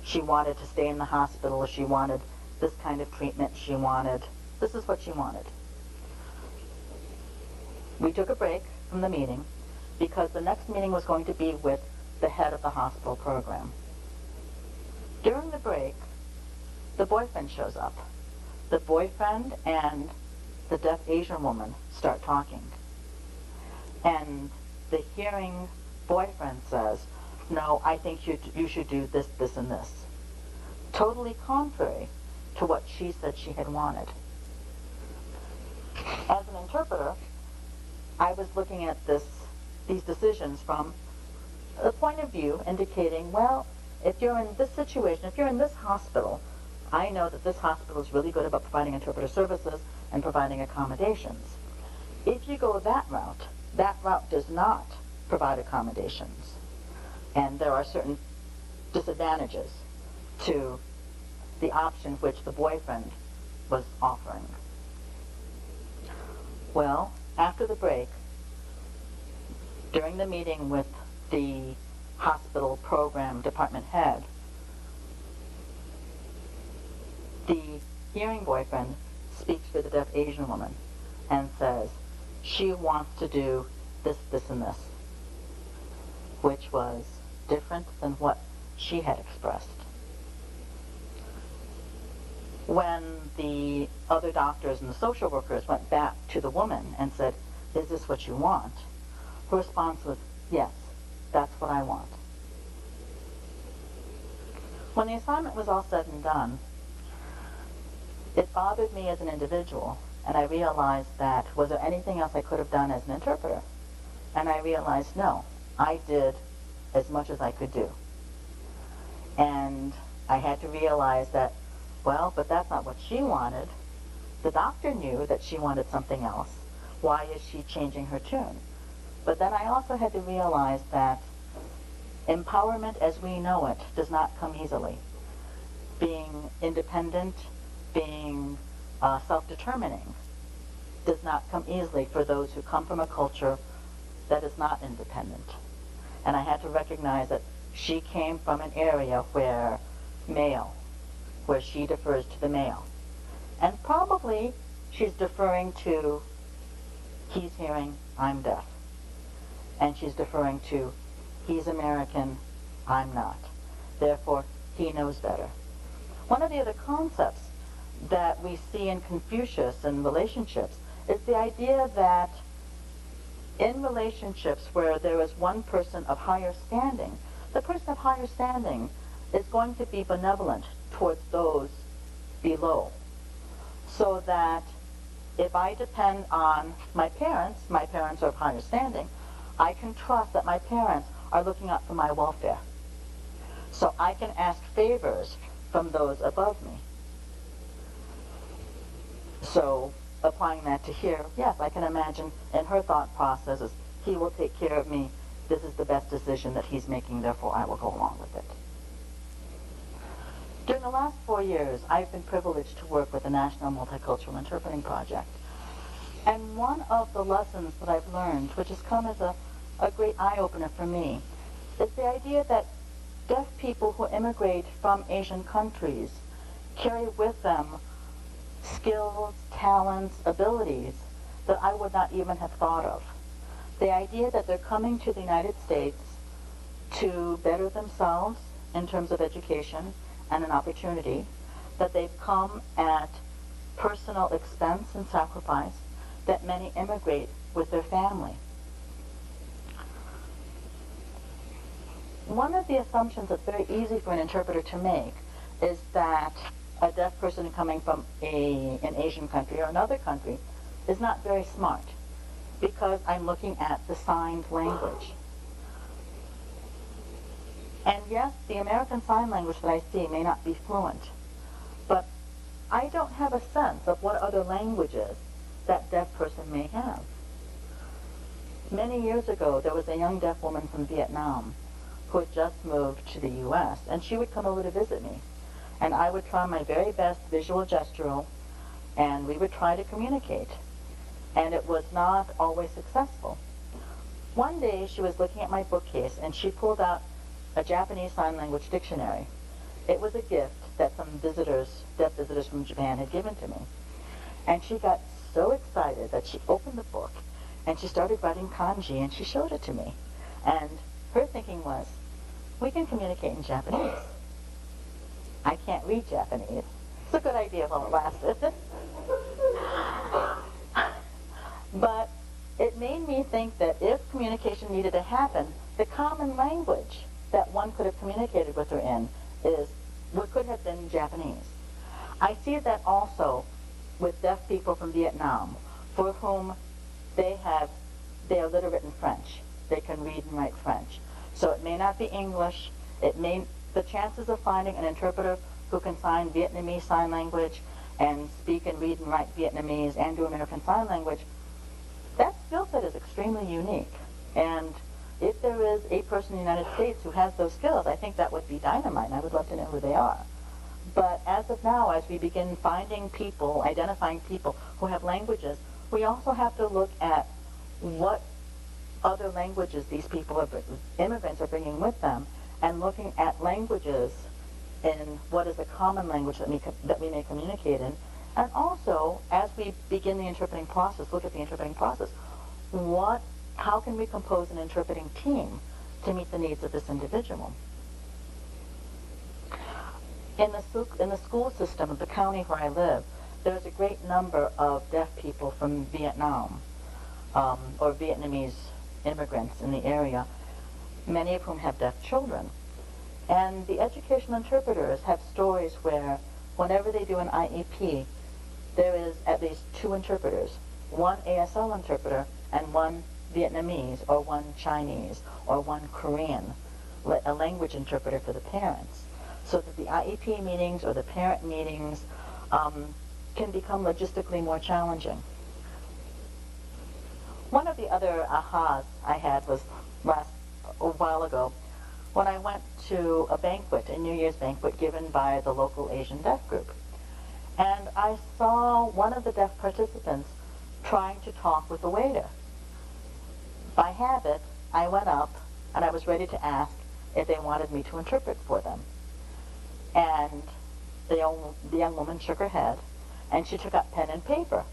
She wanted to stay in the hospital, she wanted this kind of treatment, this is what she wanted. We took a break from the meeting because the next meeting was going to be with the head of the hospital program. During the break, the boyfriend shows up. The boyfriend and the deaf Asian woman start talking. And the hearing boyfriend says, "No, I think you should do this, this, and this." Totally contrary to what she said she had wanted. As an interpreter, I was looking at these decisions from a point of view indicating, well, if you're in this situation, if you're in this hospital, I know that this hospital is really good about providing interpreter services and providing accommodations. If you go that route does not provide accommodations. And there are certain disadvantages to the option which the boyfriend was offering. Well, after the break, during the meeting with the hospital program department head, the hearing boyfriend speaks to the deaf Asian woman and says she wants to do this, this, and this, which was different than what she had expressed. When the other doctors and the social workers went back to the woman and said, "Is this what you want?" her response was, "Yes, that's what I want." When the assignment was all said and done, it bothered me as an individual, and I realized that, was there anything else I could have done as an interpreter? And I realized, no, I did as much as I could do. And I had to realize that, well, but that's not what she wanted. The doctor knew that she wanted something else. Why is she changing her tune? But then I also had to realize that empowerment as we know it does not come easily. Being independent, being self-determining does not come easily for those who come from a culture that is not independent. And I had to recognize that she came from an area where she defers to the male. And probably she's deferring to, he's hearing, I'm deaf. And she's deferring to, he's American, I'm not. Therefore, he knows better. One of the other concepts that we see in Confucius in relationships is the idea that in relationships where there is one person of higher standing, the person of higher standing is going to be benevolent towards those below. So that if I depend on my parents are of higher standing, I can trust that my parents are looking out for my welfare. So I can ask favors from those above me. So applying that to here, yes, I can imagine in her thought processes, he will take care of me. This is the best decision that he's making, therefore I will go along with it. During the last 4 years, I've been privileged to work with the National Multicultural Interpreting Project. And one of the lessons that I've learned, which has come as a great eye-opener for me, is the idea that deaf people who immigrate from Asian countries carry with them skills, talents, abilities that I would not even have thought of. The idea that they're coming to the United States to better themselves in terms of education and an opportunity, that they've come at personal expense and sacrifice, that many immigrate with their family. One of the assumptions that's very easy for an interpreter to make is that a deaf person coming from an Asian country or another country is not very smart, because I'm looking at the signed language. And yes, the American Sign Language that I see may not be fluent, but I don't have a sense of what other languages that deaf person may have. Many years ago, there was a young deaf woman from Vietnam who had just moved to the U.S., and she would come over to visit me. And I would try my very best visual gestural, and we would try to communicate. And it was not always successful. One day, she was looking at my bookcase, and she pulled out a Japanese Sign Language dictionary. It was a gift that some visitors, deaf visitors from Japan, had given to me. And she got so excited that she opened the book, and she started writing kanji, and she showed it to me. And her thinking was, we can communicate in Japanese. I can't read Japanese. It's a good idea while it lasted. But it made me think that if communication needed to happen, the common language that one could have communicated with her in is what could have been Japanese. I see that also with deaf people from Vietnam, for whom they are literate in French. They can read and write French. So it may not be English. The chances of finding an interpreter who can sign Vietnamese Sign Language and speak and read and write Vietnamese and do American Sign Language, that skill set is extremely unique. And if there is a person in the United States who has those skills, I think that would be dynamite, and I would love to know who they are. But as of now, as we begin finding people, identifying people who have languages, we also have to look at what other languages these people, immigrants, are bringing with them, and looking at languages in what is the common language that we may communicate in. And also, as we begin the interpreting process, look at the interpreting process, how can we compose an interpreting team to meet the needs of this individual? In the school system of the county where I live, there's a great number of deaf people from Vietnam, or Vietnamese immigrants in the area, many of whom have deaf children. And the educational interpreters have stories where whenever they do an IEP, there is at least 2 interpreters, one ASL interpreter and one Vietnamese or one Chinese or one Korean, a language interpreter for the parents, so that the IEP meetings or the parent meetings can become logistically more challenging. One of the other ahas I had was a while ago when I went to a banquet, a New Year's banquet given by the local Asian deaf group. And I saw one of the deaf participants trying to talk with the waiter. By habit, I went up and I was ready to ask if they wanted me to interpret for them. And the young woman shook her head and she took up pen and paper.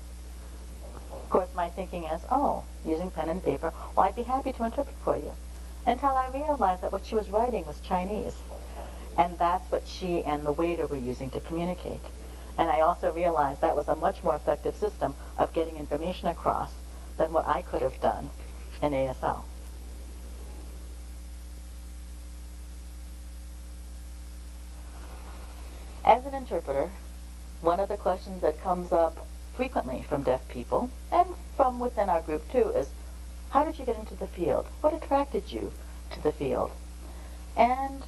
Of course, my thinking is, oh, using pen and paper, well, I'd be happy to interpret for you. Until I realized that what she was writing was Chinese. And that's what she and the waiter were using to communicate. And I also realized that was a much more effective system of getting information across than what I could have done in ASL. As an interpreter, one of the questions that comes up frequently from deaf people, and from within our group too, is, how did you get into the field? What attracted you to the field? And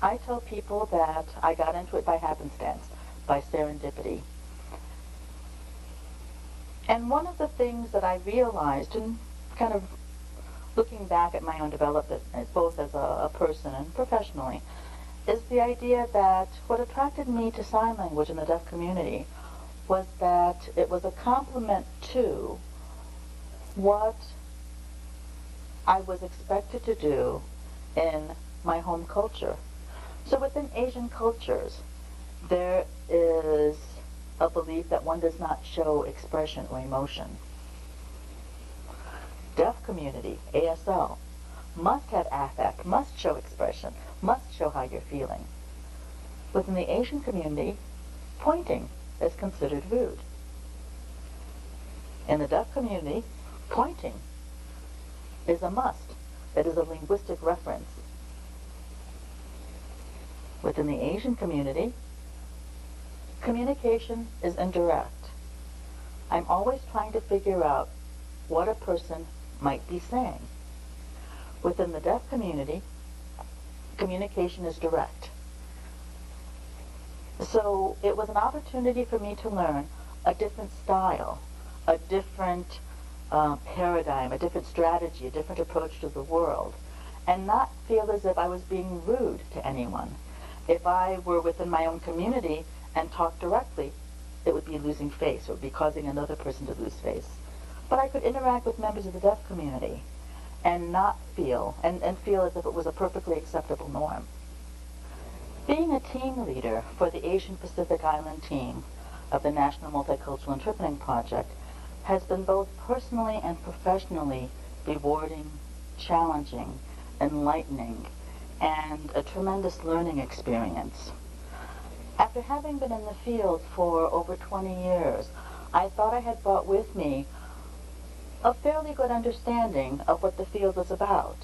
I tell people that I got into it by happenstance, by serendipity. And one of the things that I realized, and kind of looking back at my own development, both as a person and professionally, is the idea that what attracted me to sign language in the deaf community was that it was a complement to what I was expected to do in my home culture. So within Asian cultures, there is a belief that one does not show expression or emotion. Deaf community, ASL, must have affect, must show expression, must show how you're feeling. Within the Asian community, pointing is considered rude. In the deaf community, pointing is a must. It is a linguistic reference. Within the Asian community, communication is indirect. I'm always trying to figure out what a person might be saying. Within the deaf community, communication is direct. So it was an opportunity for me to learn a different style, a different paradigm, a different strategy, a different approach to the world, and not feel as if I was being rude to anyone. If I were within my own community and talked directly, it would be losing face. It would be causing another person to lose face. But I could interact with members of the deaf community and not feel, and feel as if it was a perfectly acceptable norm. Being a team leader for the Asian Pacific Island team of the National Multicultural Interpreting Project has been both personally and professionally rewarding, challenging, enlightening, and a tremendous learning experience. After having been in the field for over 20 years, I thought I had brought with me a fairly good understanding of what the field was about.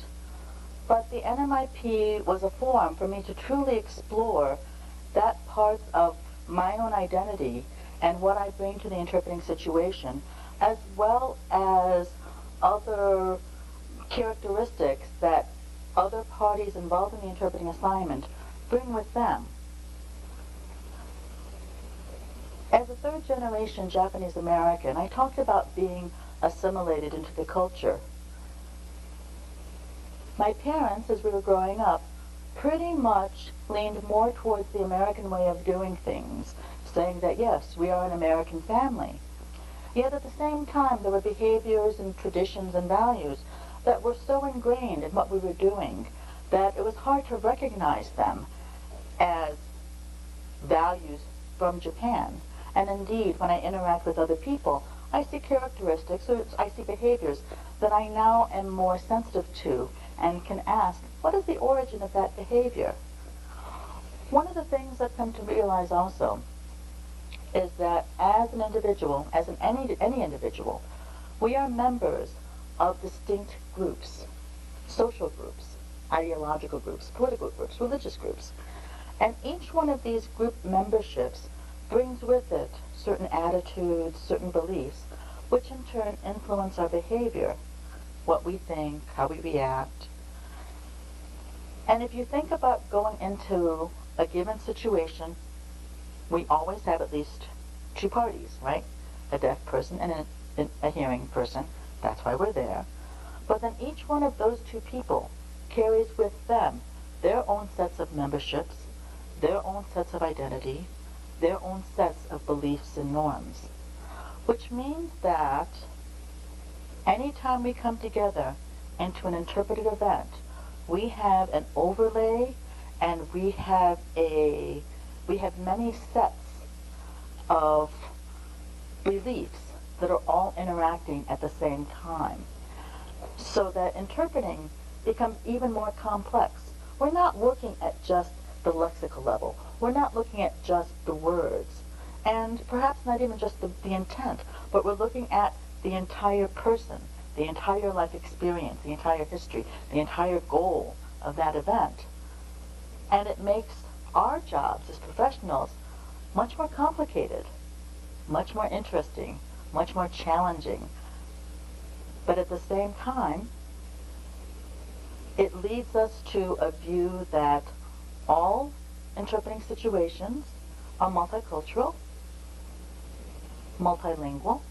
But the NMIP was a forum for me to truly explore that part of my own identity and what I bring to the interpreting situation, as well as other characteristics that other parties involved in the interpreting assignment bring with them. As a third-generation Japanese American, I talked about being assimilated into the culture. My parents, as we were growing up, pretty much leaned more towards the American way of doing things, saying that, yes, we are an American family. Yet at the same time, there were behaviors and traditions and values that were so ingrained in what we were doing that it was hard to recognize them as values from Japan. And indeed, when I interact with other people, I see characteristics, or I see behaviors that I now am more sensitive to and can ask, what is the origin of that behavior? One of the things I've come to realize also is that as an individual, as any individual, we are members of distinct groups, social groups, ideological groups, political groups, religious groups. And each one of these group memberships brings with it certain attitudes, certain beliefs, which in turn influence our behavior, what we think, how we react. And if you think about going into a given situation, we always have at least two parties, right? A deaf person and a hearing person. That's why we're there. But then each one of those two people carries with them their own sets of memberships, their own sets of identity, their own sets of beliefs and norms. Which means that anytime we come together into an interpretive event, we have an overlay and we have many sets of beliefs that are all interacting at the same time. So that interpreting becomes even more complex. We're not looking at just the lexical level. We're not looking at just the words, and perhaps not even just the intent, but we're looking at the entire person, the entire life experience, the entire history, the entire goal of that event. And it makes our jobs as professionals much more complicated, much more interesting, much more challenging. But at the same time, it leads us to a view that all interpreting situations are multicultural, multilingual,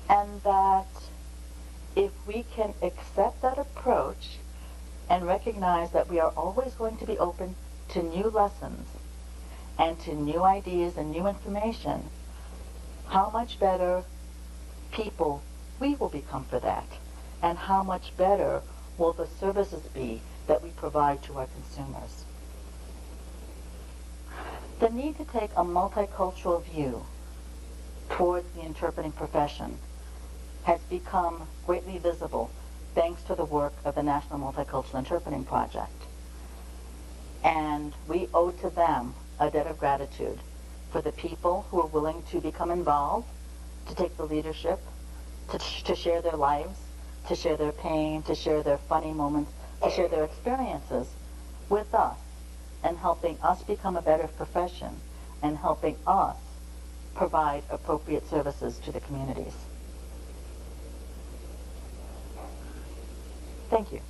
and that if we can accept that approach and recognize that we are always going to be open to new lessons and to new ideas and new information, how much better people we will become for that, and how much better will the services be that we provide to our consumers. The need to take a multicultural view towards the interpreting profession has become greatly visible thanks to the work of the National Multicultural Interpreting Project. And we owe to them a debt of gratitude for the people who are willing to become involved, to take the leadership, to share their lives, to share their pain, to share their funny moments, to share their experiences with us, and helping us become a better profession, and helping us provide appropriate services to the communities. Thank you.